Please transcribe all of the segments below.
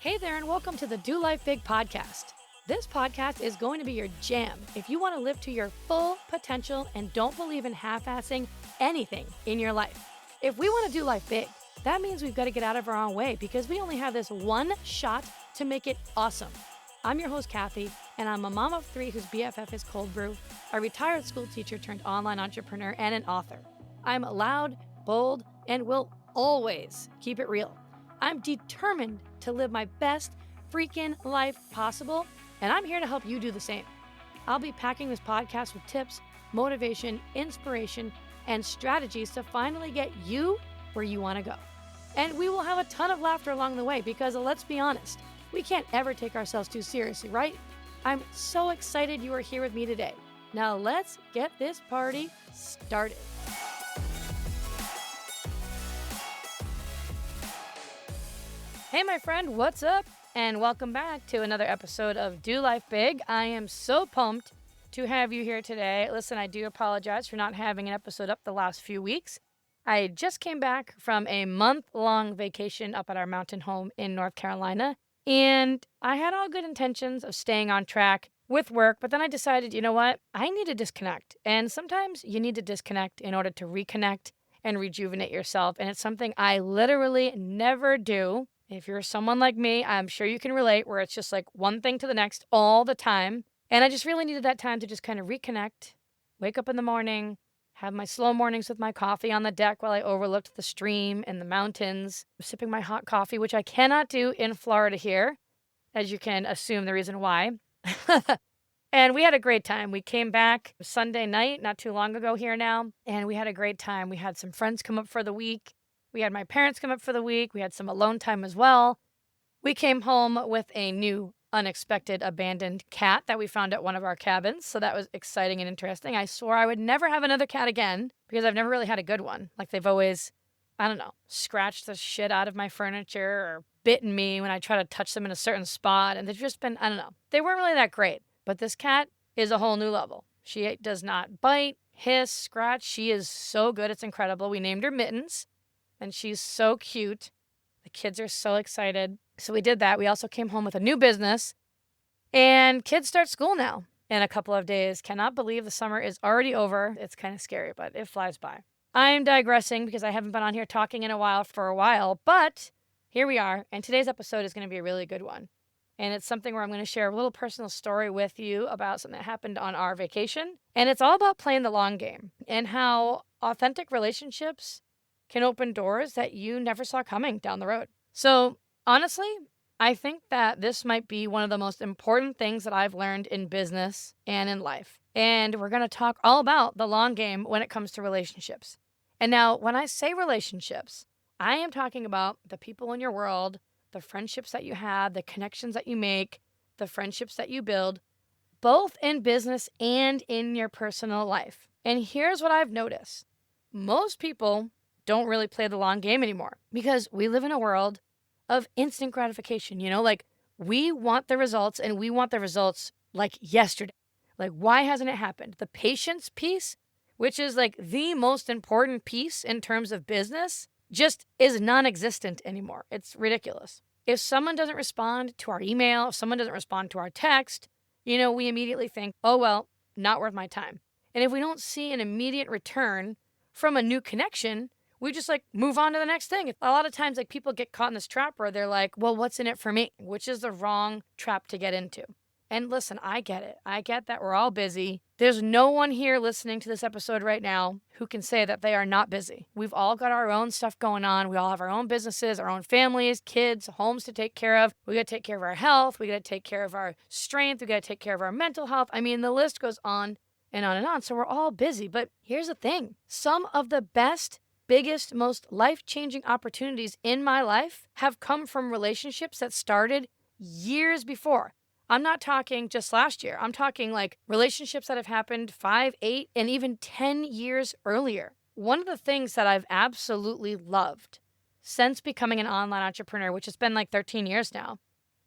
Hey there, and welcome to the Do Life Big podcast. This podcast is going to be your jam if you want to live to your full potential and don't believe in half-assing anything in your life. If we want to do life big, that means we've got to get out of our own way because we only have this one shot to make it awesome. I'm your host, Kathy, and I'm a mom of three whose BFF is cold brew, a retired school teacher turned online entrepreneur, and an author. I'm loud, bold, and will always keep it real. I'm determined to live my best freaking life possible, and I'm here to help you do the same. I'll be packing this podcast with tips, motivation, inspiration, and strategies to finally get you where you want to go. And we will have a ton of laughter along the way because, let's be honest, we can't ever take ourselves too seriously, right? I'm so excited you are here with me today. Now let's get this party started. Hey, my friend, what's up? And welcome back to another episode of Do Life Big. I am so pumped to have you here today. Listen, I do apologize for not having an episode up the last few weeks. I just came back from a month-long vacation up at our mountain home in North Carolina, and I had all good intentions of staying on track with work, but then I decided, you know what? I need to disconnect. And sometimes you need to disconnect in order to reconnect and rejuvenate yourself, and it's something I literally never do. If you're someone like me, I'm sure you can relate, where it's just like one thing to the next all the time. And I just really needed that time to just kind of reconnect, wake up in the morning, have my slow mornings with my coffee on the deck while I overlooked the stream and the mountains, sipping my hot coffee, which I cannot do in Florida here, as you can assume the reason why. And we had a great time. We came back Sunday night, not too long ago here now, and we had a great time. We had some friends come up for the week. We had my parents come up for the week. We had some alone time as well. We came home with a new, unexpected, abandoned cat that we found at one of our cabins. So that was exciting and interesting. I swore I would never have another cat again because I've never really had a good one. Like they've always, I don't know, scratched the shit out of my furniture or bitten me when I try to touch them in a certain spot. And they've just been, I don't know, they weren't really that great. But this cat is a whole new level. She does not bite, hiss, scratch. She is so good. It's incredible. We named her Mittens. And she's so cute. The kids are so excited. So we did that. We also came home with a new business. And kids start school now in a couple of days. Cannot believe the summer is already over. It's kind of scary, but it flies by. I'm digressing because I haven't been on here talking in a while, but here we are. And today's episode is going to be a really good one. And it's something where I'm going to share a little personal story with you about something that happened on our vacation. And it's all about playing the long game and how authentic relationships can open doors that you never saw coming down the road. So honestly, I think that this might be one of the most important things that I've learned in business and in life. And we're going to talk all about the long game when it comes to relationships. And now, when I say relationships, I am talking about the people in your world, the friendships that you have, the connections that you make, the friendships that you build, both in business and in your personal life. And here's what I've noticed. Most people don't really play the long game anymore because we live in a world of instant gratification. Like we want the results and we want the results like yesterday. Like, why hasn't it happened? The patience piece, which is like the most important piece in terms of business, just is non-existent anymore. It's ridiculous. If someone doesn't respond to our email, if someone doesn't respond to our text, we immediately think, oh, well, not worth my time. And if we don't see an immediate return from a new connection, we just move on to the next thing. A lot of times people get caught in this trap where they're like, well, what's in it for me? Which is the wrong trap to get into. And listen, I get it. I get that we're all busy. There's no one here listening to this episode right now who can say that they are not busy. We've all got our own stuff going on. We all have our own businesses, our own families, kids, homes to take care of. We got to take care of our health. We got to take care of our strength. We got to take care of our mental health. I mean, the list goes on and on and on. So we're all busy. But here's the thing. Some of the biggest, most life-changing opportunities in my life have come from relationships that started years before. I'm not talking just last year. I'm talking relationships that have happened 5, 8, and even 10 years earlier. One of the things that I've absolutely loved since becoming an online entrepreneur, which has been 13 years now.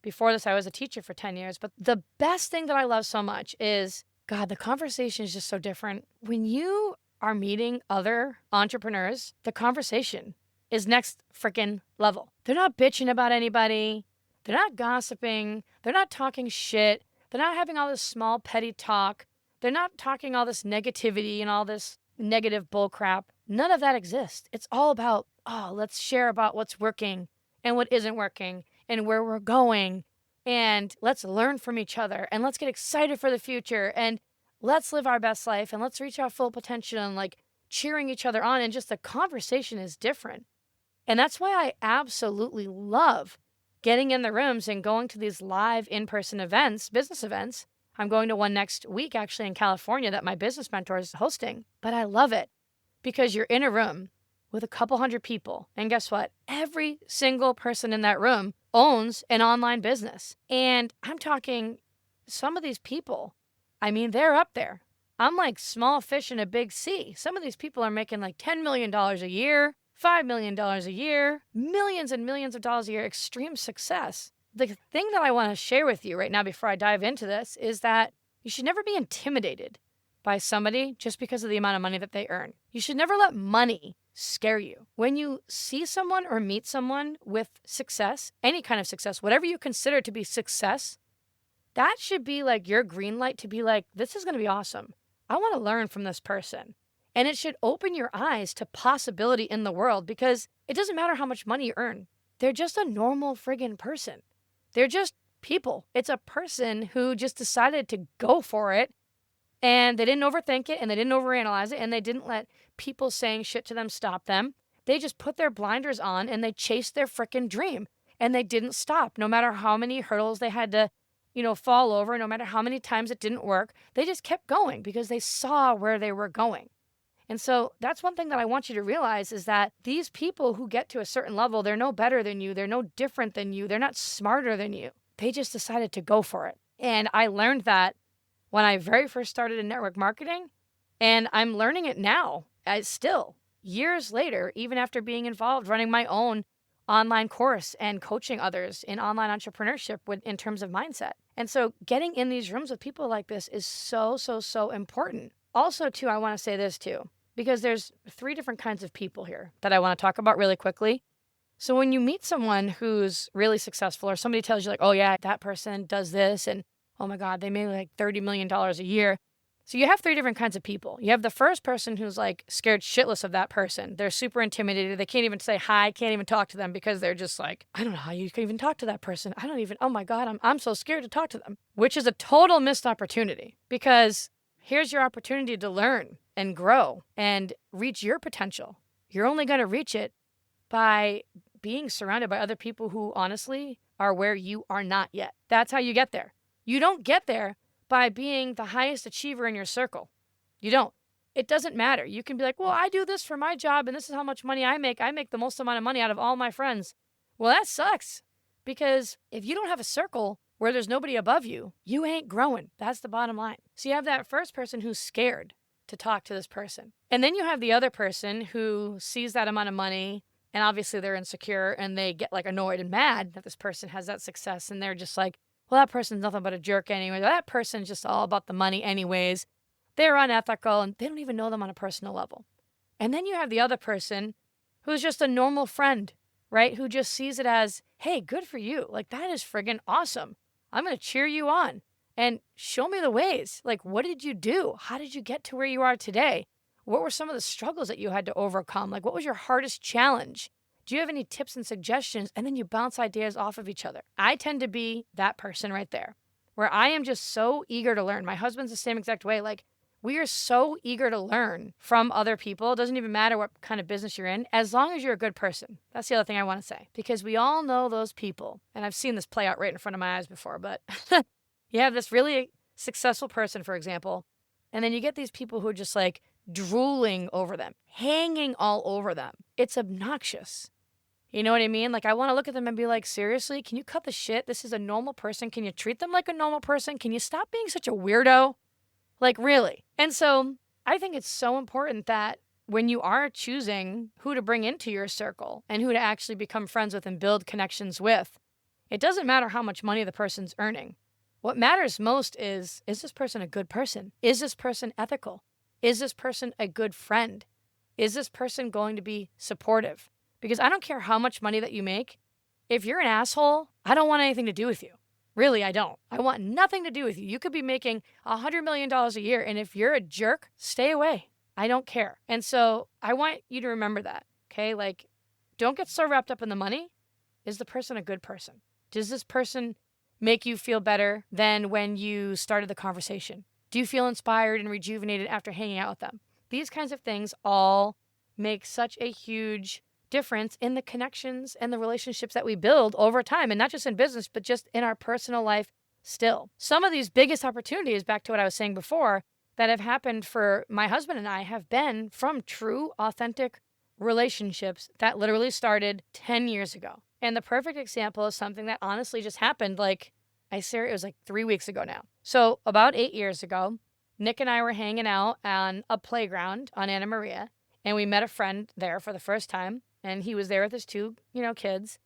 Before this, I was a teacher for 10 years. But the best thing that I love so much is, God, the conversation is just so different. When you are meeting other entrepreneurs, the conversation is next freaking level. They're not bitching about anybody. They're not gossiping. They're not talking shit. They're not having all this small, petty talk. They're not talking all this negativity and all this negative bull crap. None of that exists. It's all about, oh, let's share about what's working and what isn't working and where we're going. And let's learn from each other and let's get excited for the future and let's live our best life and let's reach our full potential and like cheering each other on. And just the conversation is different. And that's why I absolutely love getting in the rooms and going to these live in-person events, business events. I'm going to one next week actually in California that my business mentor is hosting. But I love it because you're in a room with a couple hundred people. And guess what? Every single person in that room owns an online business. And I'm talking some of these people, I mean, they're up there. I'm like small fish in a big sea. Some of these people are making like $10 million a year, $5 million a year, millions and millions of dollars a year, extreme success. The thing that I want to share with you right now before I dive into this is that you should never be intimidated by somebody just because of the amount of money that they earn. You should never let money scare you. When you see someone or meet someone with success, any kind of success, whatever you consider to be success, that should be like your green light to be like, this is going to be awesome. I want to learn from this person. And it should open your eyes to possibility in the world because it doesn't matter how much money you earn. They're just a normal friggin' person. They're just people. It's a person who just decided to go for it and they didn't overthink it and they didn't overanalyze it and they didn't let people saying shit to them stop them. They just put their blinders on and they chased their frickin' dream and they didn't stop no matter how many hurdles they had to, fall over, no matter how many times it didn't work. They just kept going because they saw where they were going. And so that's one thing that I want you to realize is that these people who get to a certain level, they're no better than you. They're no different than you. They're not smarter than you. They just decided to go for it. And I learned that when I very first started in network marketing, and I'm learning it now, still, years later, even after being involved, running my own online course and coaching others in online entrepreneurship in terms of mindset. And so getting in these rooms with people like this is so, so, so important. Also, too, I want to say this, too. Because there's 3 different kinds of people here that I want to talk about really quickly. So when you meet someone who's really successful or somebody tells you like, oh yeah, that person does this and oh my God, they made like $30 million a year. So you have 3 different kinds of people. You have the first person who's like scared shitless of that person. They're super intimidated. They can't even say hi, can't even talk to them because they're just like, I don't know how you can even talk to that person. Oh my God, I'm so scared to talk to them, which is a total missed opportunity because here's your opportunity to learn and grow and reach your potential. You're only going to reach it by being surrounded by other people who honestly are where you are not yet. That's how you get there. You don't get there by being the highest achiever in your circle. You don't. It doesn't matter. You can be like, well, I do this for my job and this is how much money I make. I make the most amount of money out of all my friends. Well, that sucks because if you don't have a circle where there's nobody above you, you ain't growing. That's the bottom line. So you have that first person who's scared to talk to this person. And then you have the other person who sees that amount of money and obviously they're insecure and they get like annoyed and mad that this person has that success and they're just like, well, that person's nothing but a jerk anyway. That person's just all about the money anyways. They're unethical and they don't even know them on a personal level. And then you have the other person who's just a normal friend, right? Who just sees it as, hey, good for you. Like that is friggin' awesome. I'm going to cheer you on and show me the ways. Like, what did you do? How did you get to where you are today? What were some of the struggles that you had to overcome? Like, what was your hardest challenge? Do you have any tips and suggestions? And then you bounce ideas off of each other. I tend to be that person right there where I am just so eager to learn. My husband's the same exact way. Like, we are so eager to learn from other people. It doesn't even matter what kind of business you're in, as long as you're a good person. That's the other thing I want to say, because we all know those people. And I've seen this play out right in front of my eyes before, but you have this really successful person, for example, and then you get these people who are just like drooling over them, hanging all over them. It's obnoxious. You know what I mean? Like, I want to look at them and be like, seriously, can you cut the shit? This is a normal person. Can you treat them like a normal person? Can you stop being such a weirdo? Like, really? And so I think it's so important that when you are choosing who to bring into your circle and who to actually become friends with and build connections with, it doesn't matter how much money the person's earning. What matters most is this person a good person? Is this person ethical? Is this person a good friend? Is this person going to be supportive? Because I don't care how much money that you make. if you're an asshole, I don't want anything to do with you. Really, I don't. I want nothing to do with you. You could be making $100 million a year, and if you're a jerk, stay away. I don't care. And so I want you to remember that, okay? Like, don't get so wrapped up in the money. Is the person a good person? Does this person make you feel better than when you started the conversation? Do you feel inspired and rejuvenated after hanging out with them? These kinds of things all make such a huge difference in the connections and the relationships that we build over time, and not just in business, but just in our personal life still. Some of these biggest opportunities, back to what I was saying before, that have happened for my husband and I have been from true, authentic relationships that literally started 10 years ago. And the perfect example is something that honestly just happened, like, I say it was like 3 weeks ago now. So about 8 years ago, Nick and I were hanging out on a playground on Anna Maria, and we met a friend there for the first time, and he was there with his two, kids,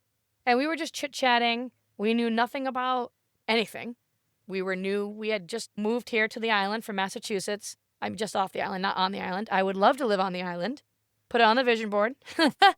and we were just chit-chatting. We knew nothing about anything. We had just moved here to the island from Massachusetts. I'm just off the island, not on the island. I would love to live on the island. Put it on the vision board.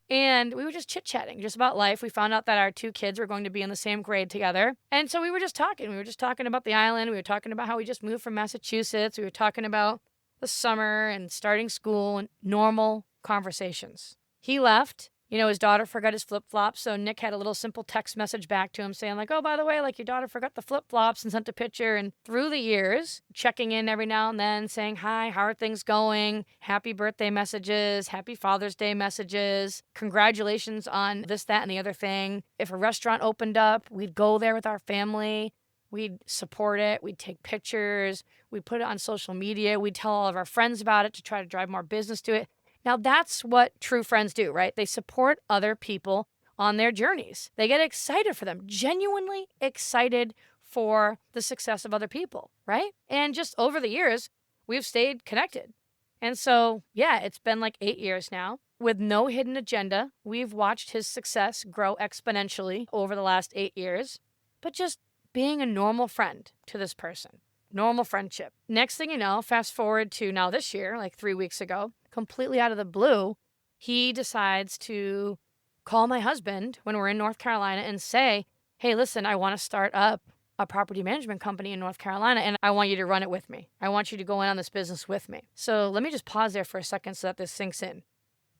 And we were just chit-chatting just about life. We found out that our two kids were going to be in the same grade together. And so we were just talking. We were just talking about the island. We were talking about how we just moved from Massachusetts. We were talking about the summer and starting school and normal conversations. He left. His daughter forgot his flip-flops, so Nick had a little simple text message back to him saying, like, oh, by the way, like, your daughter forgot the flip-flops, and sent a picture. And through the years, checking in every now and then, saying, hi, how are things going? Happy birthday messages, happy Father's Day messages, congratulations on this, that, and the other thing. If a restaurant opened up, we'd go there with our family. We'd support it. We'd take pictures. We'd put it on social media. We'd tell all of our friends about it to try to drive more business to it. Now, that's what true friends do, right? They support other people on their journeys. They get excited for them, genuinely excited for the success of other people, right? And just over the years, we've stayed connected. And so, yeah, it's been like 8 years now. With no hidden agenda, we've watched his success grow exponentially over the last 8 years, but just being a normal friend to this person. Normal friendship. Next thing you know, fast forward to now this year, like 3 weeks ago, completely out of the blue, he decides to call my husband when we're in North Carolina and say, hey, listen, I want to start up a property management company in North Carolina, and I want you to run it with me. I want you to go in on this business with me. So let me just pause there for a second so that this sinks in.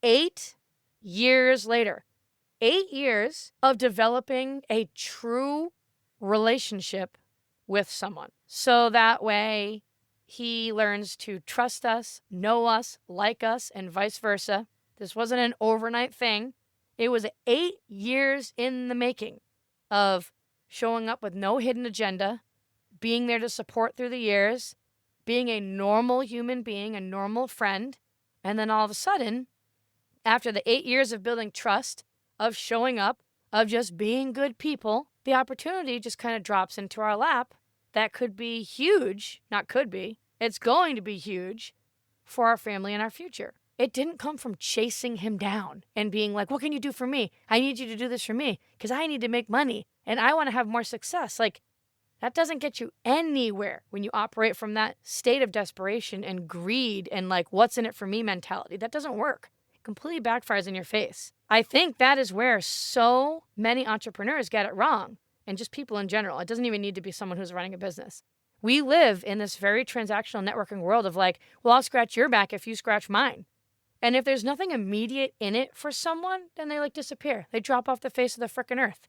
8 years later, 8 years of developing a true relationship with someone. So that way he learns to trust us, know us, like us, and vice versa. This wasn't an overnight thing. It was 8 years in the making of showing up with no hidden agenda, being there to support through the years, being a normal human being, a normal friend. And then all of a sudden, after the 8 years of building trust, of showing up, of just being good people, the opportunity just kind of drops into our lap. That could be huge, not could be, it's going to be huge for our family and our future. It didn't come from chasing him down and being like, what can you do for me? I need you to do this for me because I need to make money and I want to have more success. Like, that doesn't get you anywhere when you operate from that state of desperation and greed and like, what's in it for me mentality. That doesn't work. It completely backfires in your face. I think that is where so many entrepreneurs get it wrong. And just people in general. It doesn't even need to be someone who's running a business. We live in this very transactional networking world of like, well, I'll scratch your back if you scratch mine. And if there's nothing immediate in it for someone, then they like disappear. They drop off the face of the frickin' earth.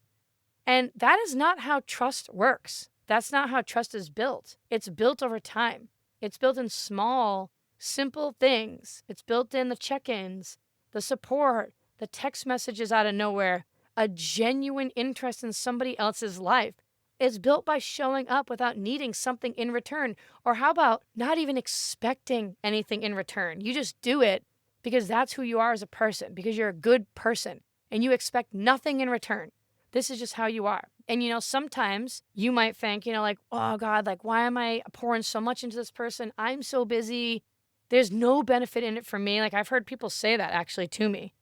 And that is not how trust works. That's not how trust is built. It's built over time. It's built in small, simple things. It's built in the check-ins, the support, the text messages out of nowhere, a genuine interest in somebody else's life. It's built by showing up without needing something in return. Or how about not even expecting anything in return? You just do it because that's who you are as a person, because you're a good person and you expect nothing in return. This is just how you are. And, sometimes you might think, like, oh God, like, why am I pouring so much into this person? I'm so busy. There's no benefit in it for me. Like, I've heard people say that actually to me.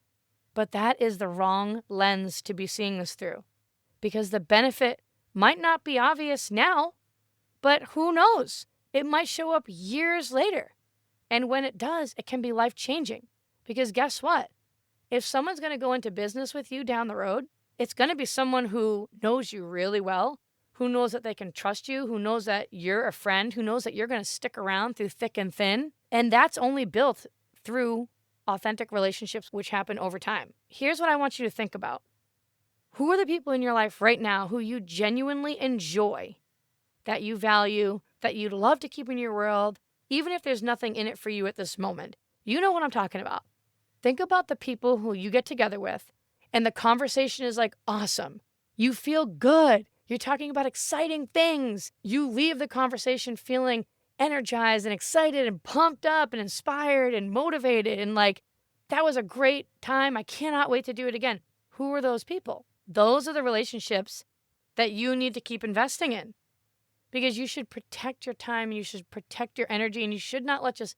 But that is the wrong lens to be seeing this through, because the benefit might not be obvious now, but who knows? It might show up years later. And when it does, it can be life-changing. Because guess what? If someone's going to go into business with you down the road, it's going to be someone who knows you really well, who knows that they can trust you, who knows that you're a friend, who knows that you're going to stick around through thick and thin. And that's only built through authentic relationships, which happen over time. Here's what I want you to think about. Who are the people in your life right now who you genuinely enjoy, that you value, that you'd love to keep in your world, even if there's nothing in it for you at this moment? You know what I'm talking about. Think about the people who you get together with, and the conversation is like awesome. You feel good. You're talking about exciting things. You leave the conversation feeling energized and excited and pumped up and inspired and motivated and like, that was a great time. I cannot wait to do it again. Who are those people? Those are the relationships that you need to keep investing in, because you should protect your time, you should protect your energy, and you should not let just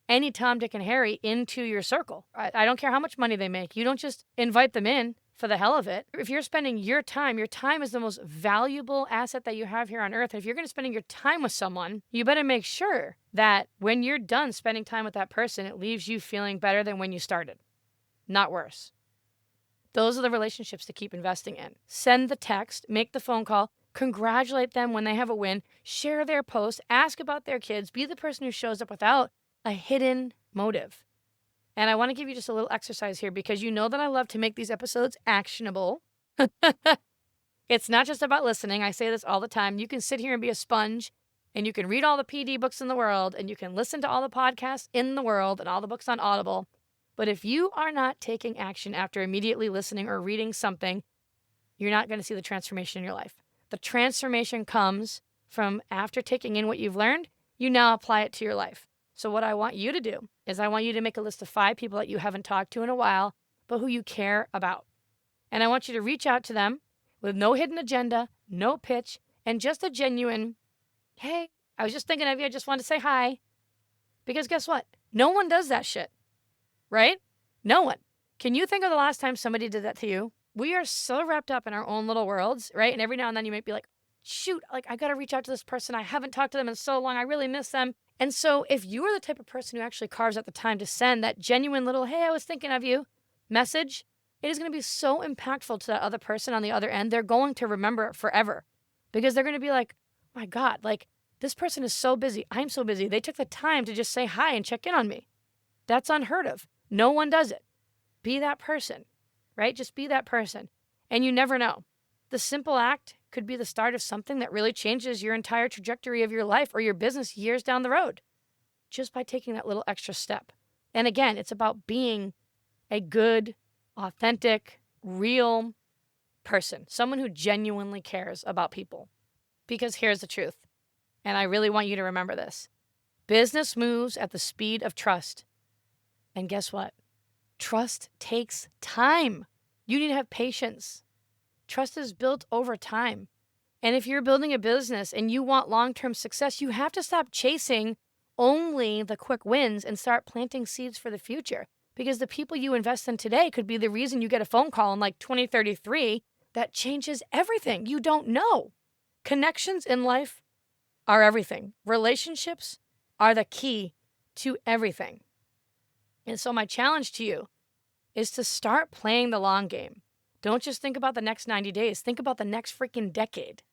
any Tom, Dick, and Harry into your circle. I don't care how much money they make. You don't just invite them in for the hell of it. If you're spending your time is the most valuable asset that you have here on earth. And if you're going to spend your time with someone, you better make sure that when you're done spending time with that person, it leaves you feeling better than when you started, not worse. Those are the relationships to keep investing in. Send the text, make the phone call, congratulate them when they have a win, share their post, ask about their kids, be the person who shows up without a hidden motive. And I want to give you just a little exercise here, because you know that I love to make these episodes actionable. It's not just about listening. I say this all the time. You can sit here and be a sponge, and you can read all the PD books in the world, and you can listen to all the podcasts in the world and all the books on Audible. But if you are not taking action after immediately listening or reading something, you're not going to see the transformation in your life. The transformation comes from after taking in what you've learned, you now apply it to your life. So what I want you to do is I want you to make a list of 5 people that you haven't talked to in a while, but who you care about. And I want you to reach out to them with no hidden agenda, no pitch, and just a genuine, hey, I was just thinking of you. I just wanted to say hi. Because guess what? No one does that shit, right? No one. Can you think of the last time somebody did that to you? We are so wrapped up in our own little worlds, right? And every now and then you might be like, shoot, like I got to reach out to this person. I haven't talked to them in so long. I really miss them. And so if you are the type of person who actually carves out the time to send that genuine little, hey, I was thinking of you message, it is going to be so impactful to that other person on the other end. They're going to remember it forever, because they're going to be like, my God, like this person is so busy. I'm so busy. They took the time to just say hi and check in on me. That's unheard of. No one does it. Be that person, right? Just be that person. And you never know. The simple act could be the start of something that really changes your entire trajectory of your life or your business years down the road, just by taking that little extra step. And again, it's about being a good, authentic, real person, someone who genuinely cares about people. Because here's the truth, and I really want you to remember this. Business moves at the speed of trust. And guess what? Trust takes time. You need to have patience. Trust is built over time. And if you're building a business and you want long-term success, you have to stop chasing only the quick wins and start planting seeds for the future. Because the people you invest in today could be the reason you get a phone call in like 2033 that changes everything. You don't know. Connections in life are everything. Relationships are the key to everything. And so my challenge to you is to start playing the long game. Don't just think about the next 90 days. Think about the next freaking decade.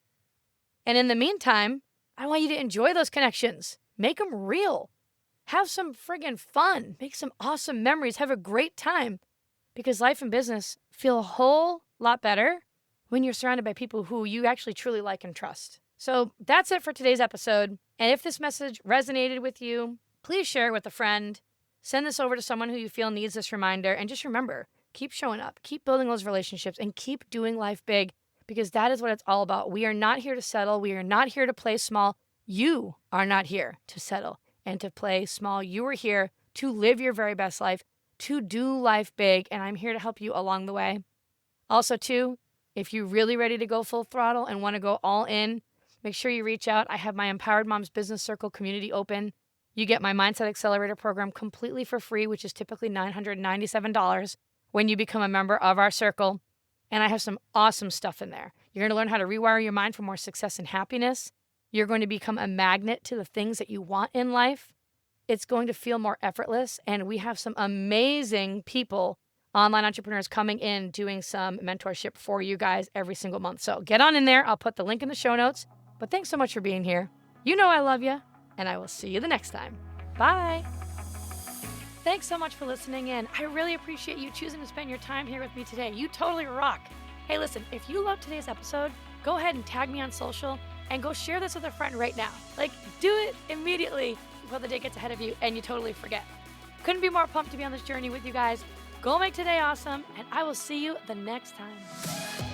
And in the meantime, I want you to enjoy those connections. Make them real. Have some friggin' fun. Make some awesome memories. Have a great time. Because life and business feel a whole lot better when you're surrounded by people who you actually truly like and trust. So that's it for today's episode. And if this message resonated with you, please share it with a friend. Send this over to someone who you feel needs this reminder. And just remember, keep showing up, keep building those relationships, and keep doing life big, because that is what it's all about. We are not here to settle. We are not here to play small. You are not here to settle and to play small. You are here to live your very best life, to do life big, and I'm here to help you along the way. Also, too, if you're really ready to go full throttle and want to go all in, make sure you reach out. I have my Empowered Moms Business Circle community open. You get my Mindset Accelerator program completely for free, which is typically $997 when you become a member of our circle. And I have some awesome stuff in there. You're going to learn how to rewire your mind for more success and happiness. You're going to become a magnet to the things that you want in life. It's going to feel more effortless. And we have some amazing people online entrepreneurs coming in, doing some mentorship for you guys every single month. So get on in there. I'll put the link in the show notes. But thanks so much for being here. You know I love you, and I will see you the next time. Bye. Thanks so much for listening in. I really appreciate you choosing to spend your time here with me today. You totally rock. Hey, listen, if you loved today's episode, go ahead and tag me on social and go share this with a friend right now. Like, do it immediately before the day gets ahead of you and you totally forget. Couldn't be more pumped to be on this journey with you guys. Go make today awesome, and I will see you the next time.